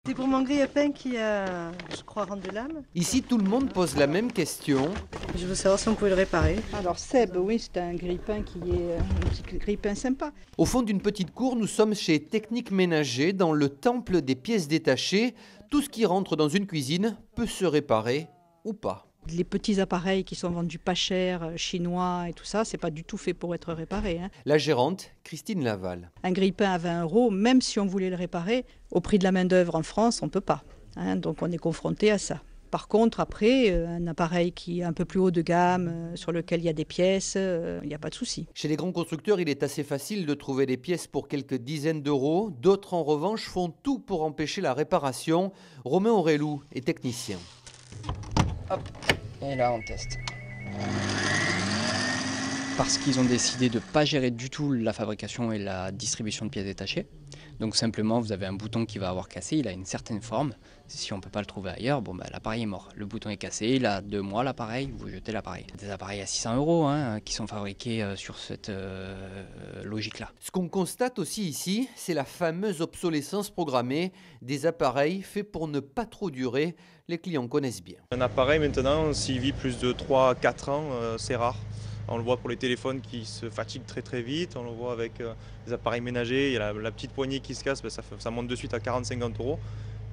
C'est pour mon grille-pain qui a, je crois, rendu l'âme. Ici, tout le monde pose la même question. Je veux savoir si on pouvait le réparer. Alors Seb, oui, c'est un grille-pain qui est un petit grille-pain sympa. Au fond d'une petite cour, nous sommes chez Technique Ménager, dans le temple des pièces détachées. Tout ce qui rentre dans une cuisine peut se réparer ou pas. Les petits appareils qui sont vendus pas cher, chinois et tout ça, c'est pas du tout fait pour être réparé. La gérante, Christine Laval. Un grille-pain à 20 €, même si on voulait le réparer, au prix de la main-d'œuvre en France, on peut pas. Donc on est confronté à ça. Par contre, après, un appareil qui est un peu plus haut de gamme, sur lequel il y a des pièces, il n'y a pas de souci. Chez les grands constructeurs, il est assez facile de trouver des pièces pour quelques dizaines d'euros. D'autres, en revanche, font tout pour empêcher la réparation. Romain Aurélou est technicien. Hop, et là on teste. Parce qu'ils ont décidé de ne pas gérer du tout la fabrication et la distribution de pièces détachées. Donc simplement, vous avez un bouton qui va avoir cassé, il a une certaine forme. Si on ne peut pas le trouver ailleurs, l'appareil est mort. Le bouton est cassé, il a 2 mois l'appareil, vous jetez l'appareil. Des appareils à 600 € qui sont fabriqués sur cette logique-là. Ce qu'on constate aussi ici, c'est la fameuse obsolescence programmée des appareils faits pour ne pas trop durer. Les clients connaissent bien. Un appareil maintenant, s'il vit plus de 3-4 ans, c'est rare. On le voit pour les téléphones qui se fatiguent très vite, on le voit avec les appareils ménagers, il y a la petite poignée qui se casse, ça monte de suite à 40-50 €.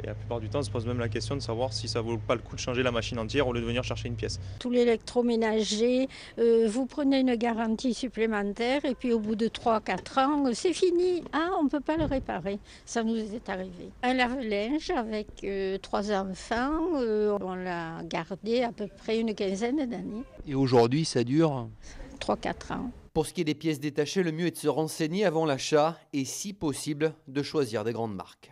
Et la plupart du temps, on se pose même la question de savoir si ça vaut pas le coup de changer la machine entière au lieu de venir chercher une pièce. Tout l'électroménager, vous prenez une garantie supplémentaire et puis au bout de 3-4 ans, c'est fini. On ne peut pas le réparer. Ça nous est arrivé. Un lave-linge avec 3 enfants, on l'a gardé à peu près une quinzaine d'années. Et aujourd'hui, ça dure 3-4 ans. Pour ce qui est des pièces détachées, le mieux est de se renseigner avant l'achat et, si possible, de choisir des grandes marques.